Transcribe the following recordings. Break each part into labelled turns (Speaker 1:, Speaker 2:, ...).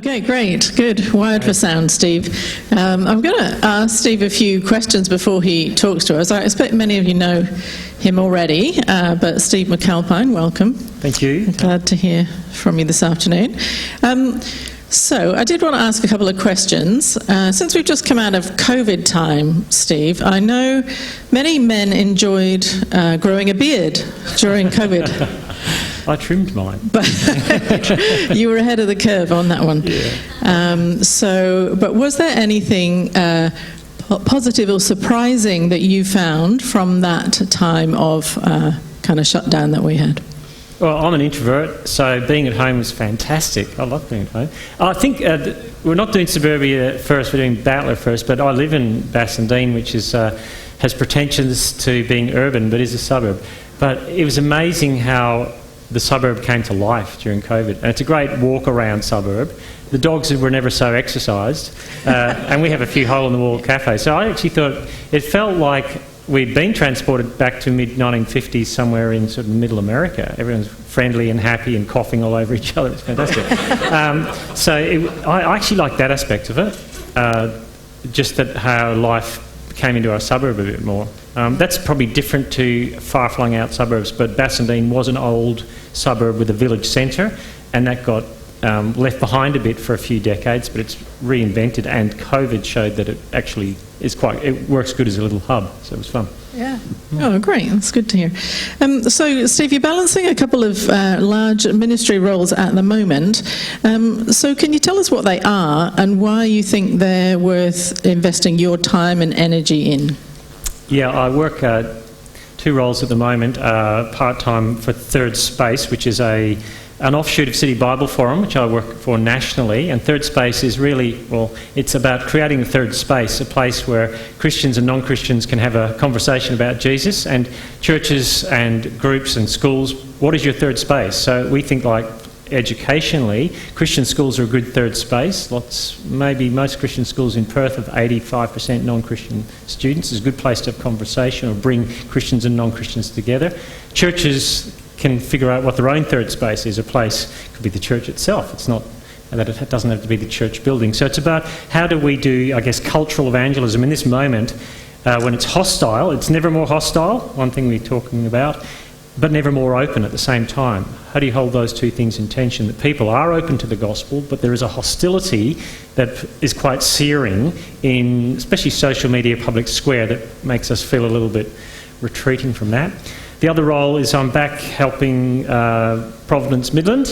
Speaker 1: Okay, great, good. Wired for sound, Steve. I'm going to ask Steve a few questions before he talks to us. I expect many of you know him already, but Steve McAlpine, welcome.
Speaker 2: Thank you.
Speaker 1: Glad to hear from you this afternoon. So I did want to ask a couple of questions. Since we've just come out of COVID time, Steve, I know many men enjoyed growing a beard during COVID.
Speaker 2: I trimmed mine.
Speaker 1: But you were ahead of the curve on that one.
Speaker 2: Yeah.
Speaker 1: But was there anything positive or surprising that you found from that time of kind of shutdown that we had?
Speaker 2: Well, I'm an introvert, so being at home was fantastic. I love being at home. I think we're not doing suburbia first, we're doing Battler first, but I live in Bassendean, which is, has pretensions to being urban, but is a suburb. But it was amazing how the suburb came to life during COVID. And it's a great walk-around suburb. The dogs were never so exercised. And we have a few hole-in-the-wall cafes. So I actually thought it felt like we'd been transported back to mid-1950s somewhere in sort of middle America. Everyone's friendly and happy and coughing all over each other. It's fantastic. I actually like that aspect of it, just that how life came into our suburb a bit more. That's probably different to far-flung out suburbs, but Bassendean was an old suburb with a village centre, and that got left behind a bit for a few decades, but it's reinvented, and COVID showed that it actually is it works good as a little hub, so it was fun.
Speaker 1: Yeah. Oh, great. That's good to hear. So, Steve, you're balancing a couple of large ministry roles at the moment. So can you tell us what they are and why you think they're worth investing your time and energy in?
Speaker 2: Yeah, I work two roles at the moment, part-time for Third Space, which is an offshoot of City Bible Forum, which I work for nationally. And Third Space is really, well, it's about creating the third space, a place where Christians and non-Christians can have a conversation about Jesus, and churches and groups and schools, what is your third space? So we think, like, educationally, Christian schools are a good third space. Maybe most Christian schools in Perth have 85% non-Christian students. It's a good place to have conversation or bring Christians and non-Christians together. Churches can figure out what their own third space is. A place could be the church itself. It's not that it doesn't have to be the church building. So it's about how do we do, I guess, cultural evangelism in this moment when it's hostile. It's never more hostile, one thing we're talking about, but never more open at the same time. How do you hold those two things in tension? That people are open to the gospel, but there is a hostility that is quite searing in especially social media, public square, that makes us feel a little bit retreating from that. The other role is I'm back helping Providence Midland,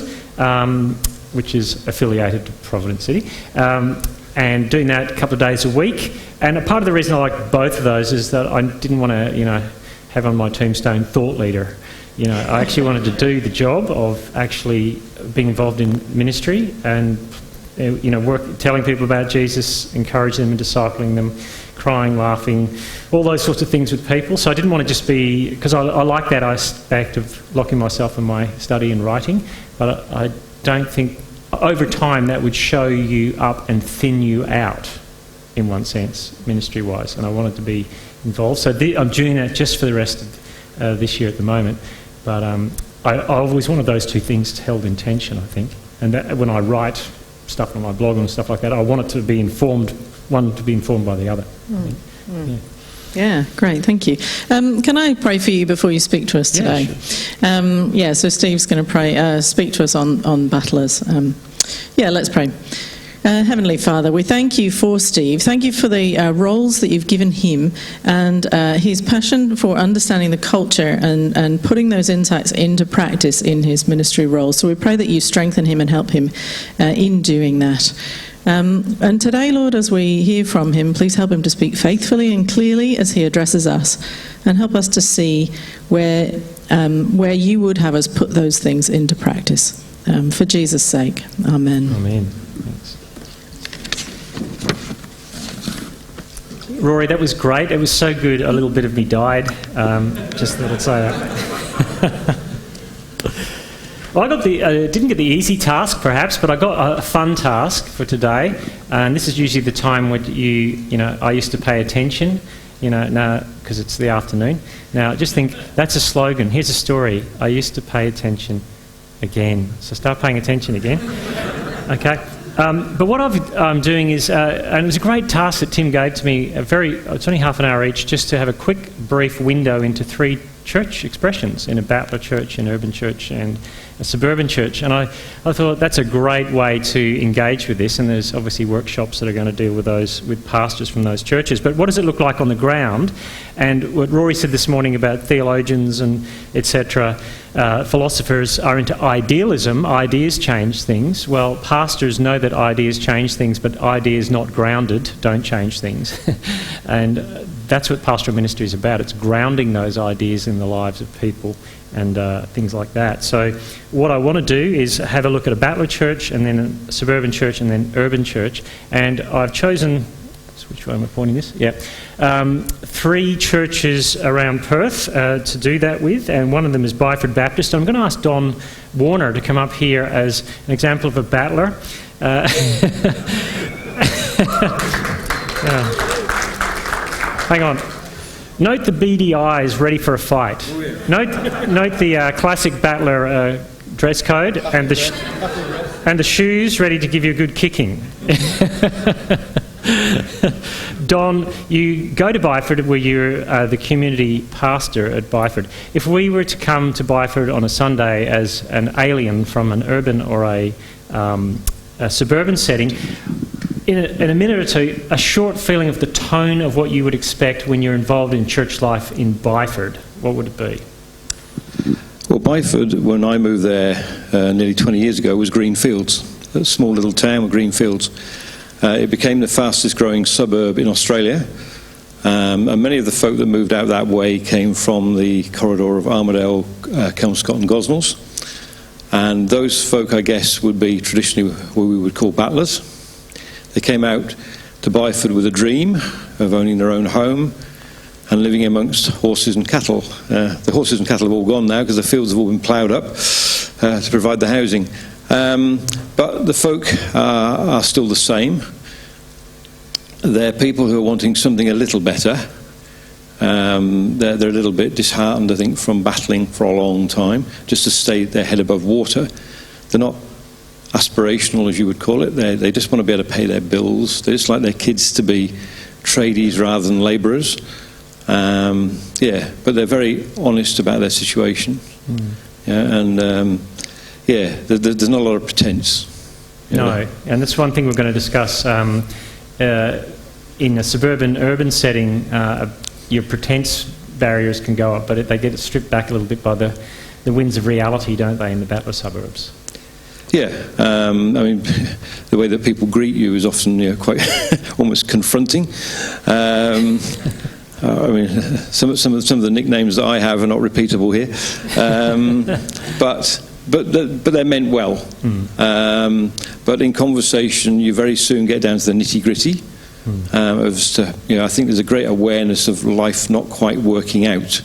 Speaker 2: which is affiliated to Providence City, and doing that a couple of days a week. And a part of the reason I like both of those is that I didn't want to, have on my tombstone thought leader. I actually wanted to do the job of actually being involved in ministry and, telling people about Jesus, encouraging them and discipling them, crying, laughing, all those sorts of things with people. So I didn't want to just be, because I like that aspect of locking myself in my study and writing, but I don't think over time that would show you up and thin you out in one sense, ministry-wise, and I wanted to be involved. So I'm doing that just for the rest of this year at the moment, but I always wanted those two things held in tension, I think, and that when I write stuff on my blog and stuff like that, I want it to be informed, one to be informed by the other.
Speaker 1: Yeah, great, thank you. Can I pray for you before you speak to us today?
Speaker 2: Yeah, sure.
Speaker 1: So Steve's going to speak to us on battlers. Let's pray. Heavenly Father, we thank you for Steve. Thank you for the roles that you've given him and his passion for understanding the culture and putting those insights into practice in his ministry role. So we pray that you strengthen him and help him in doing that. And today, Lord, as we hear from him, please help him to speak faithfully and clearly as he addresses us, and help us to see where you would have us put those things into practice. For Jesus' sake. Amen.
Speaker 2: Amen. Thanks. Rory, that was great. It was so good. A little bit of me died. Just thought I'd say that. Well, I got didn't get the easy task, perhaps, but I got a fun task for today. And this is usually the time when I used to pay attention, now because it's the afternoon. Now, just think, that's a slogan. Here's a story. I used to pay attention again. So start paying attention again. Okay. But what I'm doing is, and it was a great task that Tim gave to me, it's only half an hour each, just to have a quick, brief window into 3 church expressions, in a Battler church, an urban church and a suburban church. And I thought that's a great way to engage with this, and there's obviously workshops that are going to deal with those, with pastors from those churches. But what does it look like on the ground? And what Rory said this morning about theologians and etc., philosophers are into idealism, ideas change things. Well, pastors know that ideas change things, but ideas not grounded don't change things. And that's what pastoral ministry is about. It's grounding those ideas in the lives of people and things like that. So what I want to do is have a look at a Battler church, and then a suburban church, and then urban church. And I've chosen, which way am I pointing this? Yeah. 3 churches around Perth to do that with, and one of them is Byford Baptist. I'm going to ask Don Warner to come up here as an example of a Battler. Hang on. Note the beady eyes ready for a fight. Oh, yeah. Note the classic Battler dress code and the shoes ready to give you a good kicking. Don, you go to Byford where you're the community pastor at Byford. If we were to come to Byford on a Sunday as an alien from an urban or a suburban setting, in a minute or two, a short feeling of the tone of what you would expect when you're involved in church life in Byford, what would it be?
Speaker 3: Well, Byford, when I moved there nearly 20 years ago, was green fields, a small little town with green fields. It became the fastest growing suburb in Australia, and many of the folk that moved out that way came from the corridor of Armidale, Kelmscott and Gosnells, and those folk, I guess, would be traditionally what we would call battlers. They came out to Byford with a dream of owning their own home and living amongst horses and cattle. The horses and cattle have all gone now because the fields have all been ploughed up to provide the housing. But the folk are still the same. They're people who are wanting something a little better. They're a little bit disheartened, I think, from battling for a long time, just to stay their head above water. They're not aspirational, as you would call it. They just want to be able to pay their bills. They just like their kids to be tradies rather than labourers. But they're very honest about their situation. There's not a lot of pretense.
Speaker 2: No, and that's one thing we're going to discuss. In a suburban, urban setting, your pretense barriers can go up, but they get stripped back a little bit by the winds of reality, don't they, in the Battler suburbs?
Speaker 3: Yeah, I mean, the way that people greet you is often quite almost confronting. I mean, some of the nicknames that I have are not repeatable here, but they're meant well. But in conversation, you very soon get down to the nitty gritty. I think there's a great awareness of life not quite working out.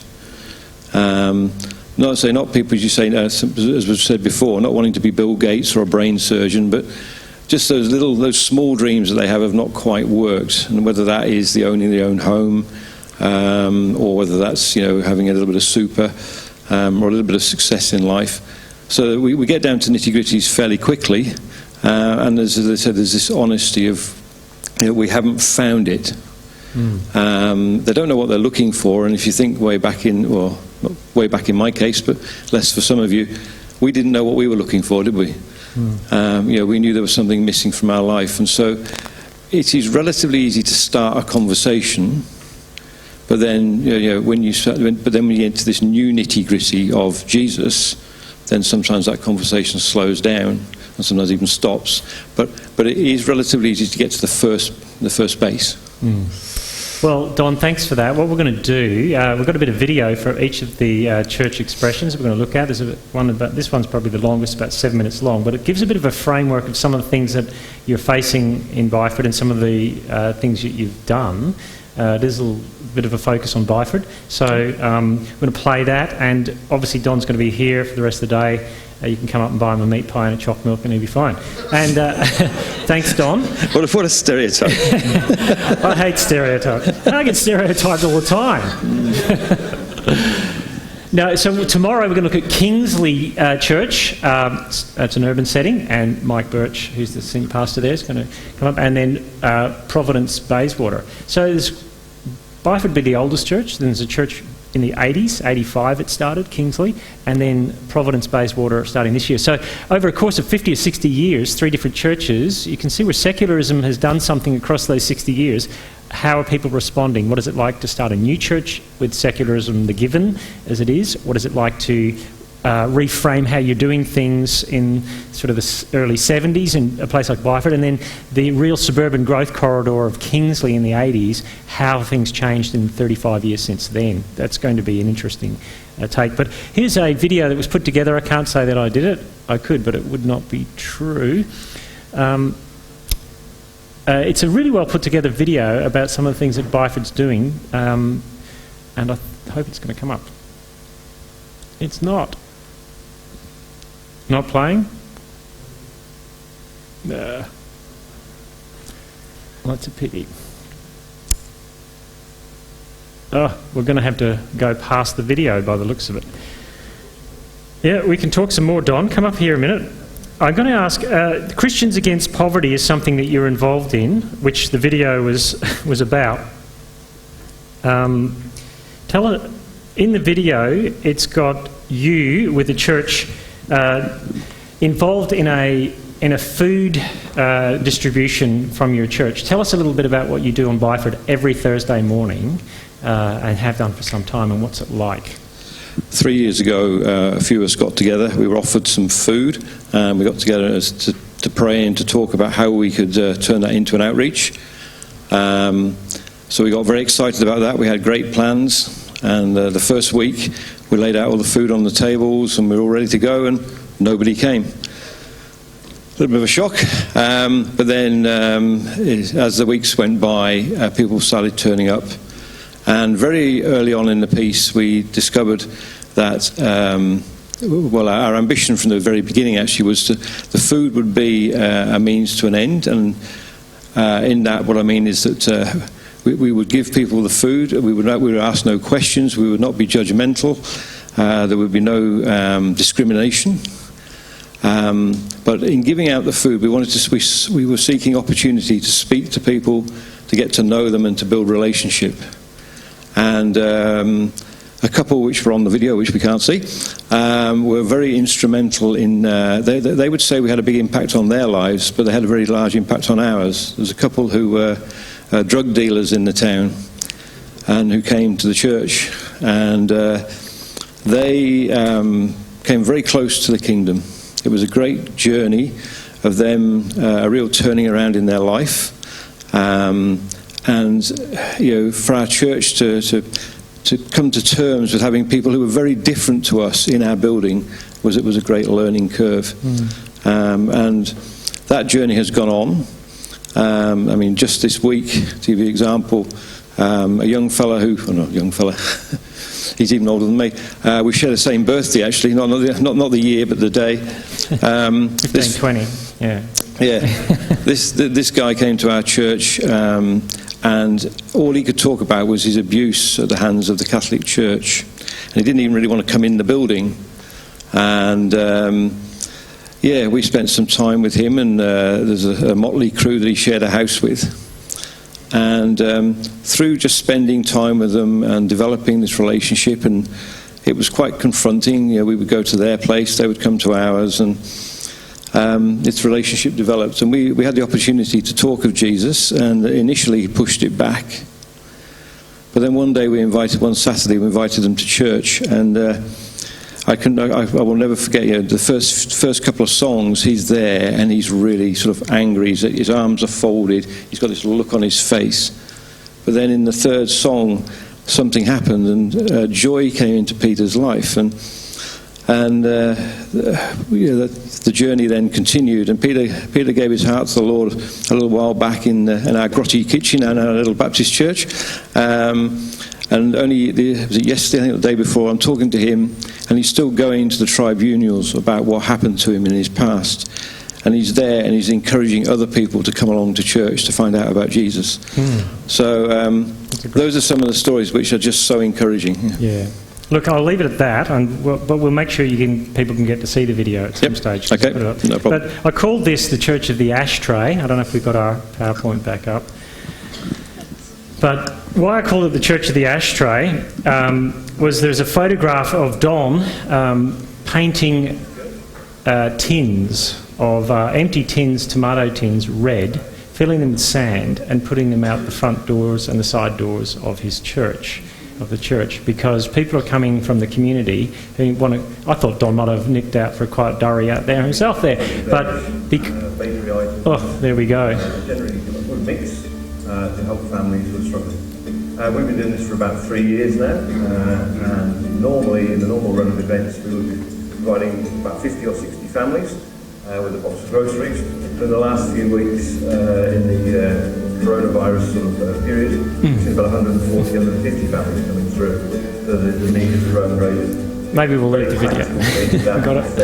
Speaker 3: Not people, as you say, as we've said before, not wanting to be Bill Gates or a brain surgeon, but just those small dreams that they have not quite worked, and whether that is owning their own home, or whether that's having a little bit of super, or a little bit of success in life. So we get down to nitty gritties fairly quickly, and as I said, there's this honesty of we haven't found it. They don't know what they're looking for, and if you think way back in my case, but less for some of you, we didn't know what we were looking for, did we? We knew there was something missing from our life, and so it is relatively easy to start a conversation, but then when you get into this new nitty gritty of Jesus, then sometimes that conversation slows down and sometimes even stops. But it is relatively easy to get to the first base.
Speaker 2: Well, Don, thanks for that. What we're going to do, we've got a bit of video for each of the church expressions we're going to look at. There's this one's probably the longest, about 7 minutes long, but it gives a bit of a framework of some of the things that you're facing in Byford and some of the things that you've done. There's a little bit of a focus on Byford. So we're going to play that, and obviously Don's going to be here for the rest of the day. You can come up and buy him a meat pie and a choc milk and he'll be fine. And thanks, Don.
Speaker 3: What a stereotype.
Speaker 2: I hate stereotypes. I get stereotyped all the time. No, so tomorrow we're going to look at Kingsley Church. It's an urban setting, and Mike Birch, who's the senior pastor there, is going to come up, and then Providence Bayswater. So Byford would be the oldest church. Then there's a church in the 80s, 85 it started, Kingsley, and then Providence Bayswater starting this year. So over a course of 50 or 60 years, 3 different churches, you can see where secularism has done something across those 60 years. How are people responding? What is it like to start a new church with secularism the given as it is? What is it like to reframe how you're doing things in sort of the early 70s in a place like Byford, and then the real suburban growth corridor of Kingsley in the 80s, how things changed in 35 years since then. That's going to be an interesting take. But here's a video that was put together. I can't say that I did it. I could, but it would not be true. It's a really well put together video about some of the things that Byford's doing, and I hope it's going to come up. It's not. Not playing? Well, that's a pity. Oh, we're going to have to go past the video by the looks of it. Yeah, we can talk some more, Don. Come up here a minute. I'm going to ask, Christians Against Poverty is something that you're involved in, which the video was about. In the video, it's got you with the church involved in a food distribution from your church. Tell us a little bit about what you do on Byford every Thursday morning, and have done for some time, and what's it like?
Speaker 3: 3 years ago, a few of us got together. We were offered some food, and we got together to pray and to talk about how we could turn that into an outreach. So we got very excited about that. We had great plans, and the first week we laid out all the food on the tables, and we were all ready to go, and nobody came. A little bit of a shock, but then as the weeks went by, people started turning up. And very early on in the piece, we discovered that, our ambition from the very beginning actually was the food would be a means to an end. And in that, what I mean is that we would give people the food. We would ask no questions. We would not be judgmental. There would be no discrimination. But in giving out the food, we were seeking opportunity to speak to people, to get to know them, and to build relationship. And a couple which were on the video, which we can't see, were very instrumental in... They would say we had a big impact on their lives, but they had a very large impact on ours. There's a couple who were drug dealers in the town and who came to the church, and they came very close to the kingdom. It was a great journey of them, a real turning around in their life. And for our church to come to terms with having people who were very different to us in our building was a great learning curve. And that journey has gone on. Just this week, to give you an example, a young fella he's even older than me. We share the same birthday, actually, not the year, but the day.
Speaker 2: 1520, yeah.
Speaker 3: Yeah, this guy came to our church, and all he could talk about was his abuse at the hands of the Catholic Church. And he didn't even really want to come in the building. And we spent some time with him, and there's a motley crew that he shared a house with. And through just spending time with them and developing this relationship, and it was quite confronting. We would go to their place, they would come to ours, and this relationship developed. And we had the opportunity to talk of Jesus, and initially he pushed it back. But then one Saturday we invited them to church, and I will never forget, the first couple of songs, he's there and he's really sort of angry. His arms are folded. He's got this look on his face. But then in the third song, something happened, and joy came into Peter's life, and the journey then continued. And Peter gave his heart to the Lord a little while back in our grotty kitchen and our little Baptist church. And only was it yesterday, I think the day before, I'm talking to him, and he's still going to the tribunals about what happened to him in his past. And he's there, and he's encouraging other people to come along to church to find out about Jesus. So those are some of the stories which are just so encouraging.
Speaker 2: Yeah. Look, I'll leave it at that, but we'll make sure people can get to see the video at some stage.
Speaker 3: Okay,
Speaker 2: Put it up.
Speaker 3: no problem.
Speaker 2: But I called this the Church of the Ashtray. I don't know if we've got our PowerPoint back up. But why I called it the Church of the Ashtray was there's a photograph of Don painting tins of empty tins, tomato tins, red, filling them with sand and putting them out the front doors and the side doors of his church. Of the church, because people are coming from the community who want to. I thought Don might have nicked out for a quiet durry out there himself there, but there we go.
Speaker 4: Generally, a mix to help families who are struggling. We've been doing this for about 3 years now, and normally in the normal run of events, we would be providing about 50 or 60 families with a box of groceries. But in the last few weeks, in the coronavirus sort of period, we've seen about 140, 150 families coming through. So the need has grown greatly.
Speaker 2: Maybe we'll leave the video. Got it.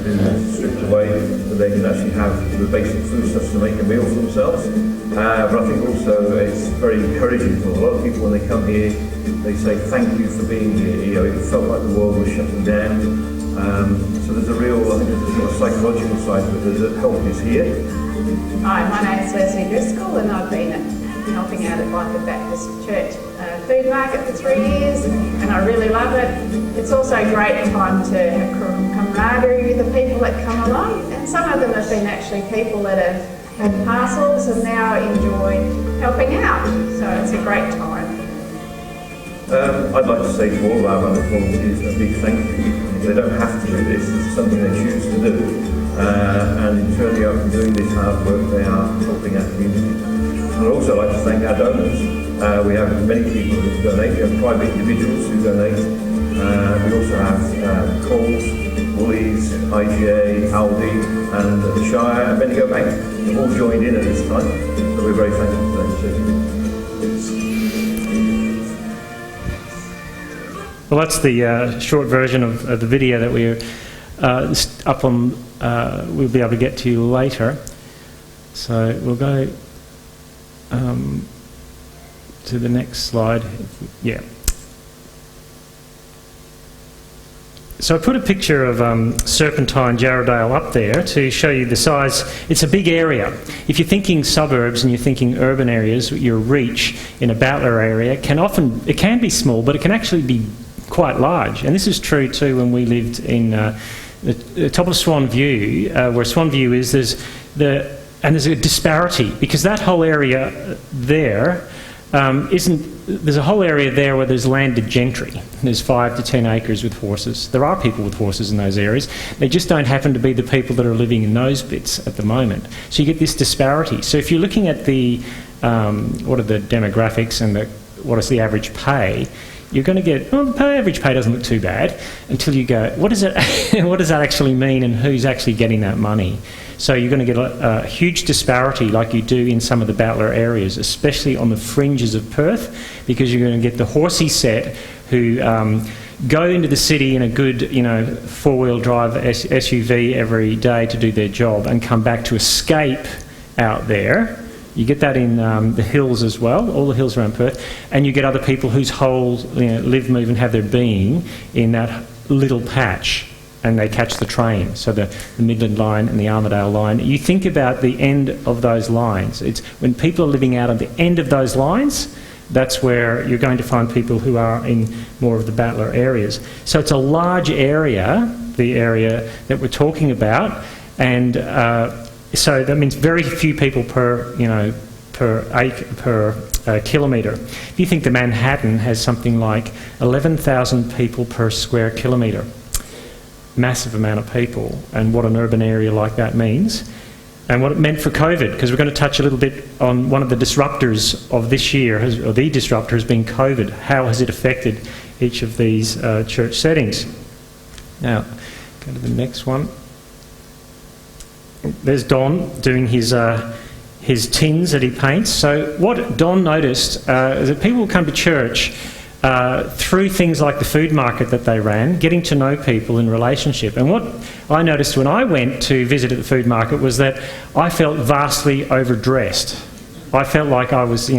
Speaker 4: Been stripped away, so they can actually have the basic foodstuffs to make a meal for themselves. But I think also it's very encouraging for a lot of people when they come here. They say thank you for being here. You know, it felt like the world was shutting down. So there's a real, I think there's a sort of psychological side to it. There's a help is here.
Speaker 5: Hi, my name's Leslie Driscoll and I've been helping out at Life Baptist Church food market for 3 years and I really love it. It's also a great time to have camaraderie with the people that come along, and some of them have been actually people that have had parcels and now enjoy helping out, so it's a great time.
Speaker 4: I'd like to say to all of our volunteers a big thank you. They don't have to do this, it's something they choose to do. And in turning out and doing this hard work, they are helping our community. And I'd also like to thank our donors. We have many people who donate. We have private individuals who donate. We also have Coles, Woolies, IGA, Aldi, and the Shire and Bendigo Bank. They've all joined in at this time, so we're very thankful for them too.
Speaker 2: Well, that's the short version of the video that we're up on. We'll be able to get to you later. So we'll go to the next slide. Yeah. So I put a picture of Serpentine, Jarrahdale up there to show you the size. It's a big area. If you're thinking suburbs and you're thinking urban areas, your reach in a Battler area it can be small, but it can actually be quite large. And this is true too when we lived in the top of Swan View, where Swan View is. There's a disparity because that whole area there there's a whole area there where there's landed gentry. There's 5 to 10 acres with horses. There are people with horses in those areas. They just don't happen to be the people that are living in those bits at the moment. So you get this disparity. So if you're looking at the what are the demographics and what is the average pay, you're going to get, well, the average pay doesn't look too bad until you go, what does that actually mean and who's actually getting that money? So you're going to get a huge disparity like you do in some of the Battler areas, especially on the fringes of Perth, because you're going to get the horsey set who go into the city in a good, four-wheel drive SUV every day to do their job and come back to escape out there. You get that in the hills as well, all the hills around Perth, and you get other people whose whole live, move and have their being in that little patch, and they catch the train, so the Midland line and the Armidale line. You think about the end of those lines. It's when people are living out at the end of those lines, that's where you're going to find people who are in more of the Battler areas. So it's a large area, the area that we're talking about, and so that means very few people per kilometre. If you think that Manhattan has something like 11,000 people per square kilometre, massive amount of people, and what an urban area like that means, and what it meant for COVID, because we're going to touch a little bit on one of the disruptors of this year, or the disruptor has been COVID. How has it affected each of these church settings? Now, go to the next one. There's Don doing his tins that he paints. So what Don noticed is that people will come to church through things like the food market that they ran, getting to know people in relationship. And what I noticed when I went to visit at the food market was that I felt vastly overdressed. I felt like I was,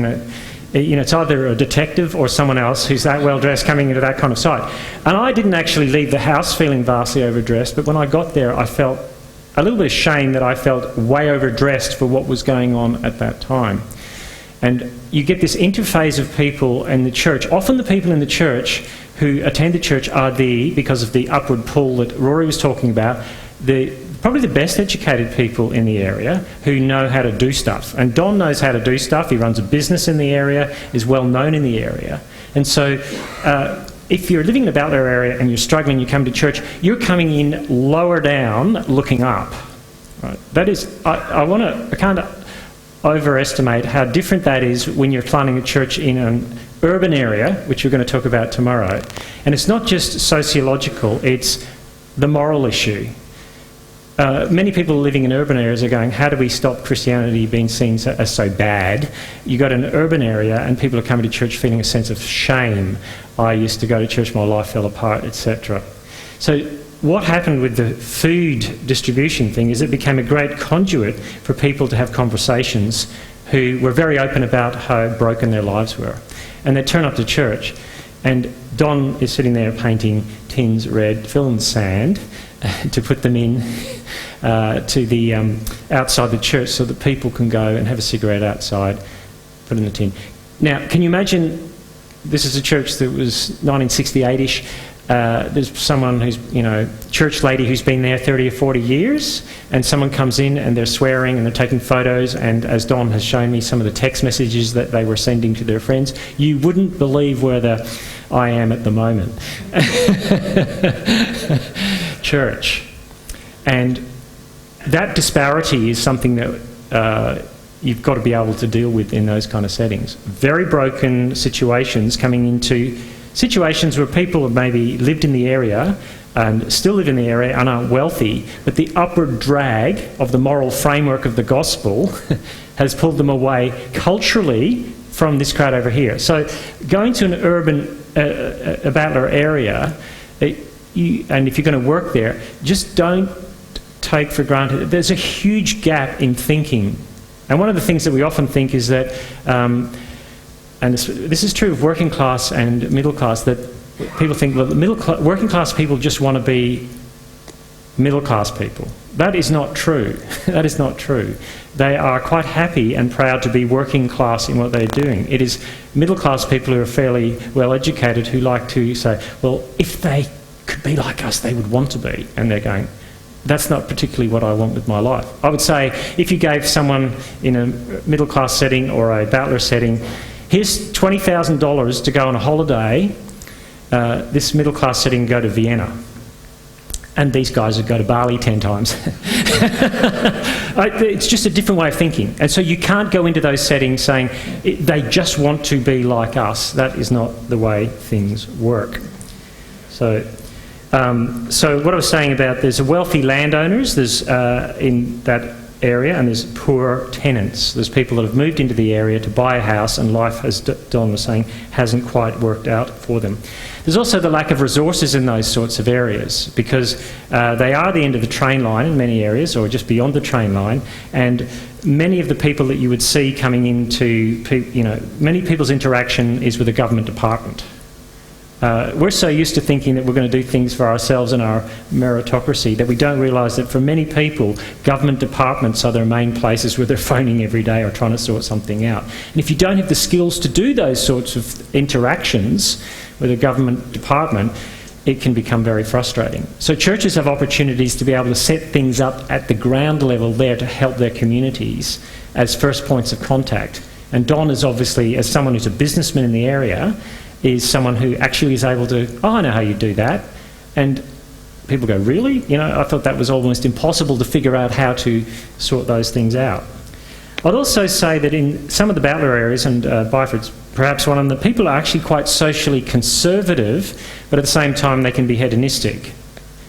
Speaker 2: it's either a detective or someone else who's that well dressed coming into that kind of site. And I didn't actually leave the house feeling vastly overdressed, but when I got there I felt a little bit of shame that I felt way overdressed for what was going on at that time. And you get this interphase of people in the church. Often the people in the church who attend the church are because of the upward pull that Rory was talking about, probably the best educated people in the area who know how to do stuff. And Don knows how to do stuff. He runs a business in the area, is well known in the area. And so if you're living in the Butler area and you're struggling, you come to church, you're coming in lower down looking up. Right? That is, I can't overestimate how different that is when you're planning a church in an urban area, which we're going to talk about tomorrow. And it's not just sociological, it's the moral issue. Many people living in urban areas are going, how do we stop Christianity being seen as so bad? You got an urban area and people are coming to church feeling a sense of shame. I used to go to church, my life fell apart, etc. So what happened with the food distribution thing is it became a great conduit for people to have conversations who were very open about how broken their lives were. And they'd turn up to church and Don is sitting there painting tins red, fill in sand to put them in to the outside the church so that people can go and have a cigarette outside, put in the tin. Now, can you imagine, this is a church that was 1968-ish, there's someone who's, church lady who's been there 30 or 40 years, and someone comes in and they're swearing and they're taking photos, and as Don has shown me some of the text messages that they were sending to their friends, you wouldn't believe where I am at the moment. Church. And that disparity is something that you've got to be able to deal with in those kind of settings. Very broken situations coming into situations where people have maybe lived in the area and still live in the area and aren't wealthy, but the upward drag of the moral framework of the gospel has pulled them away culturally from this crowd over here. So going to an urban Butler area, and if you're going to work there, just don't take for granted. There's a huge gap in thinking. And one of the things that we often think is that, and this is true of working class and middle class, that people think, well, working class people just want to be middle class people. That is not true. That is not true. They are quite happy and proud to be working class in what they're doing. It is middle class people who are fairly well educated who like to say, well, if they could be like us, they would want to be. And they're going, that's not particularly what I want with my life. I would say if you gave someone in a middle class setting or a Butler setting, here's $20,000 to go on a holiday, this middle class setting go to Vienna. And these guys would go to Bali 10 times. It's just a different way of thinking. And so you can't go into those settings saying they just want to be like us. That is not the way things work. So what I was saying about there's wealthy landowners there's in that area, and there's poor tenants. There's people that have moved into the area to buy a house and life, as Don was saying, hasn't quite worked out for them. There's also the lack of resources in those sorts of areas because they are the end of the train line in many areas or just beyond the train line, and many of the people that you would see coming into, many people's interaction is with a government department. We're so used to thinking that we're going to do things for ourselves and our meritocracy that we don't realise that for many people, government departments are their main places where they're phoning every day or trying to sort something out. And if you don't have the skills to do those sorts of interactions with a government department, it can become very frustrating. So churches have opportunities to be able to set things up at the ground level there to help their communities as first points of contact. And Don is obviously, as someone who's a businessman in the area, is someone who actually is able to, I know how you do that. And people go, really? I thought that was almost impossible to figure out how to sort those things out. I'd also say that in some of the Butler areas, and Byford's perhaps one of them, the people are actually quite socially conservative, but at the same time they can be hedonistic.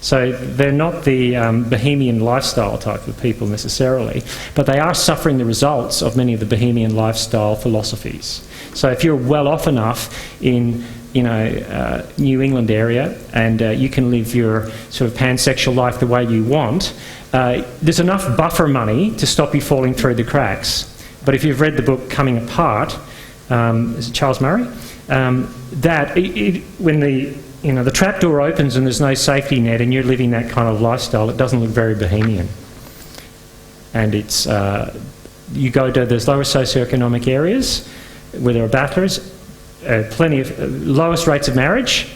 Speaker 2: So they're not the bohemian lifestyle type of people necessarily, but they are suffering the results of many of the bohemian lifestyle philosophies. So if you're well off enough in New England area and you can live your sort of pansexual life the way you want, there's enough buffer money to stop you falling through the cracks. But if you've read the book Coming Apart, is it Charles Murray? When the trap door opens and there's no safety net and you're living that kind of lifestyle, it doesn't look very bohemian. And it's you go to those lower socioeconomic areas where there are battlers, plenty of lowest rates of marriage,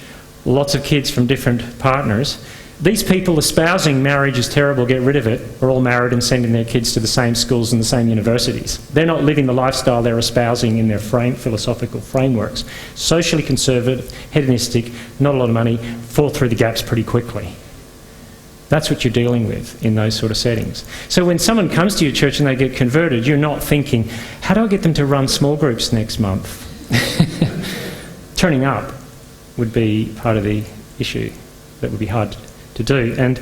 Speaker 2: lots of kids from different partners. These people espousing marriage is terrible, get rid of it, are all married and sending their kids to the same schools and the same universities. They're not living the lifestyle they're espousing in their philosophical frameworks. Socially conservative, hedonistic, not a lot of money, fall through the gaps pretty quickly. That's what you're dealing with in those sort of settings. So when someone comes to your church and they get converted, you're not thinking, how do I get them to run small groups next month? Turning up would be part of the issue that would be hard to do. And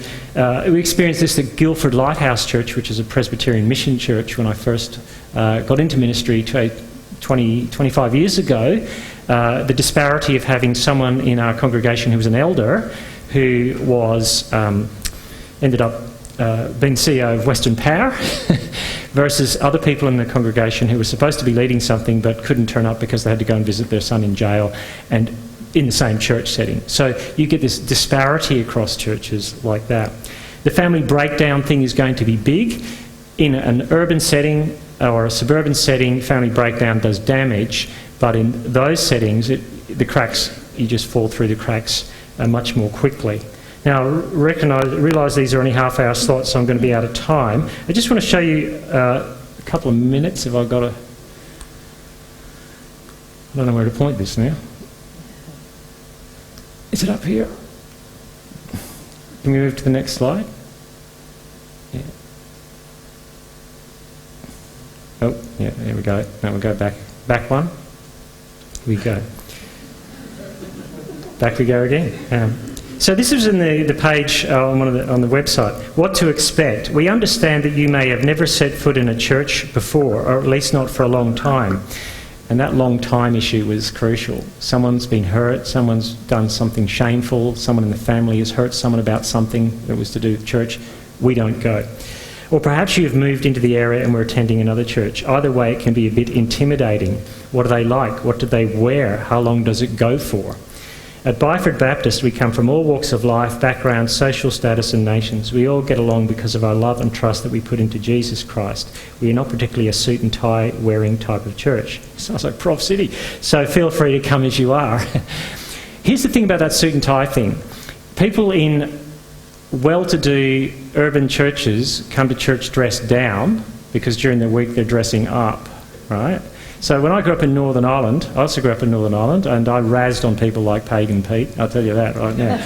Speaker 2: we experienced this at Guildford Lighthouse Church, which is a Presbyterian mission church, when I first got into ministry 25 years ago. The disparity of having someone in our congregation who was an elder, who was ended up being CEO of Western Power, versus other people in the congregation who were supposed to be leading something but couldn't turn up because they had to go and visit their son in jail, and in the same church setting. So you get this disparity across churches like that. The family breakdown thing is going to be big. In an urban setting or a suburban setting, family breakdown does damage, but in those settings, you just fall through the cracks much more quickly. Now, realise these are only half-hour slots, so I'm going to be out of time. I just want to show you a couple of minutes, if I've got I don't know where to point this now. Is it up here? Can we move to the next slide? Yeah. Oh, yeah, there we go. Now we'll go back. Back one. Here we go. Back we go again. So this is in the page on the website. What to expect. We understand that you may have never set foot in a church before, or at least not for a long time. And that long time issue was crucial. Someone's been hurt, someone's done something shameful, someone in the family has hurt someone about something that was to do with church. We don't go. Or perhaps you've moved into the area and we're attending another church. Either way, it can be a bit intimidating. What are they like? What do they wear? How long does it go for? At Byford Baptist, we come from all walks of life, backgrounds, social status and nations. We all get along because of our love and trust that we put into Jesus Christ. We are not particularly a suit and tie wearing type of church. Sounds like Prof City. So feel free to come as you are. Here's the thing about that suit and tie thing. People in well-to-do urban churches come to church dressed down because during the week they're dressing up, right? So when I grew up in Northern Ireland, I also grew up in Northern Ireland, and I razzed on people like Pagan Pete, I'll tell you that right now.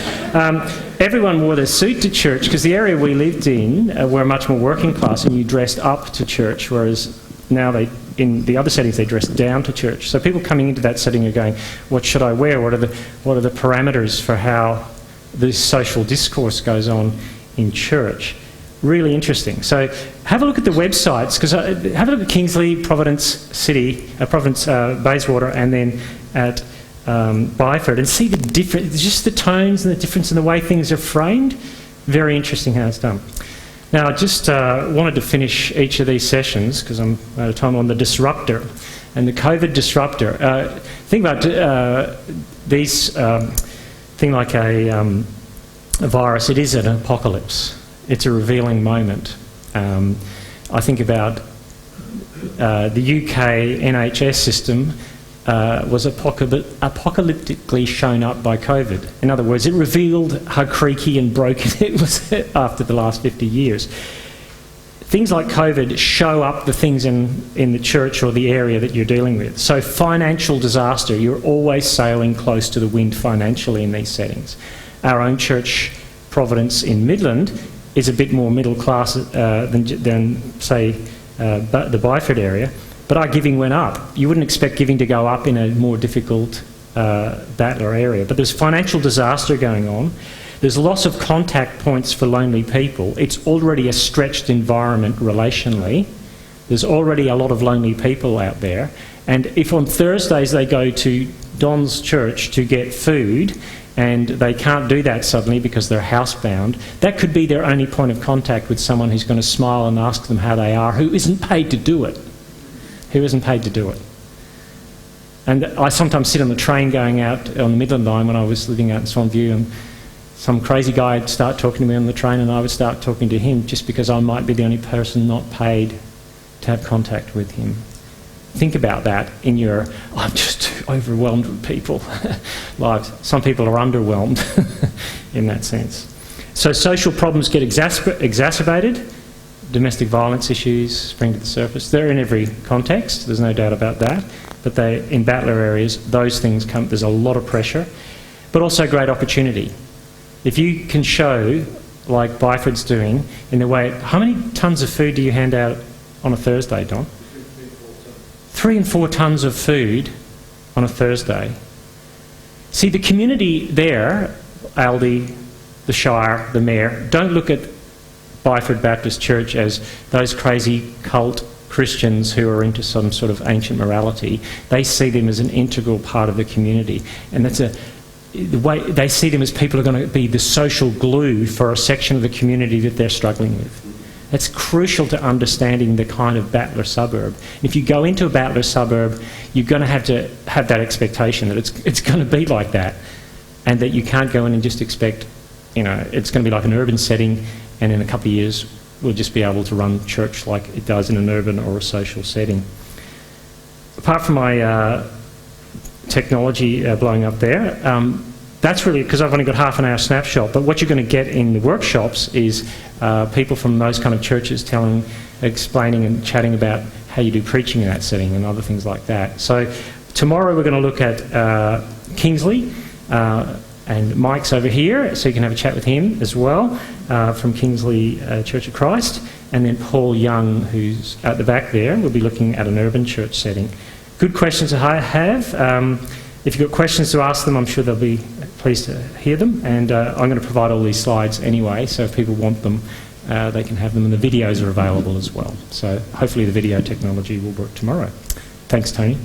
Speaker 2: Everyone wore their suit to church because the area we lived in were much more working class, and you dressed up to church, whereas now in the other settings they dress down to church. So people coming into that setting are going, what should I wear? What are the parameters for how this social discourse goes on in church? Really interesting. So have a look at the websites, because have a look at Kingsley, Providence City, Providence Bayswater, and then at Byford, and see the difference, just the tones and the difference in the way things are framed. Very interesting how it's done. Now, I just wanted to finish each of these sessions, because I'm out of time, on the disruptor and the COVID disruptor. Think about these thing like a virus. It is an apocalypse. It's a revealing moment. I think about the UK NHS system was apocalyptically shown up by COVID. In other words, it revealed how creaky and broken it was after the last 50 years. Things like COVID show up the things in the church or the area that you're dealing with. So financial disaster, you're always sailing close to the wind financially in these settings. Our own church, Providence in Midland, is a bit more middle class than say, the Byford area. But our giving went up. You wouldn't expect giving to go up in a more difficult battler area. But there's financial disaster going on. There's loss of contact points for lonely people. It's already a stretched environment relationally. There's already a lot of lonely people out there. And if on Thursdays they go to Don's church to get food, and they can't do that suddenly because they're housebound, that could be their only point of contact with someone who's going to smile and ask them how they are, who isn't paid to do it. And I sometimes sit on the train going out on the Midland Line when I was living out in Swan View, and some crazy guy would start talking to me on the train and I would start talking to him just because I might be the only person not paid to have contact with him. Think about that in your, I'm just too overwhelmed with people lives. Some people are underwhelmed in that sense. So social problems get exacerbated. Domestic violence issues spring to the surface. They're in every context, there's no doubt about that. But in battler areas, those things come, there's a lot of pressure, but also great opportunity. If you can show, like Byford's doing, in the way, how many tonnes of food do you hand out on a Thursday, Don? 3 and 4 tonnes of food on a Thursday. See, the community there, Aldi, the Shire, the Mayor, don't look at Byford Baptist Church as those crazy cult Christians who are into some sort of ancient morality. They see them as an integral part of the community, and that's the way they see them as people who are going to be the social glue for a section of the community that they're struggling with. That's crucial to understanding the kind of battler suburb. If you go into a battler suburb, you're going to have that expectation that it's going to be like that, and that you can't go in and just expect, it's going to be like an urban setting, and in a couple of years we'll just be able to run church like it does in an urban or a social setting. Apart from my technology blowing up there, that's really because I've only got half an hour snapshot, but what you're going to get in the workshops is people from those kind of churches explaining and chatting about how you do preaching in that setting and other things like that. So tomorrow we're going to look at Kingsley, and Mike's over here, so you can have a chat with him as well, from Kingsley Church of Christ, and then Paul Young, who's at the back there, will be looking at an urban church setting. Good questions to have. If you've got questions to ask them, I'm sure they'll be pleased to hear them, and I'm going to provide all these slides anyway, so if people want them, they can have them, and the videos are available as well. So hopefully the video technology will work tomorrow. Thanks, Tony.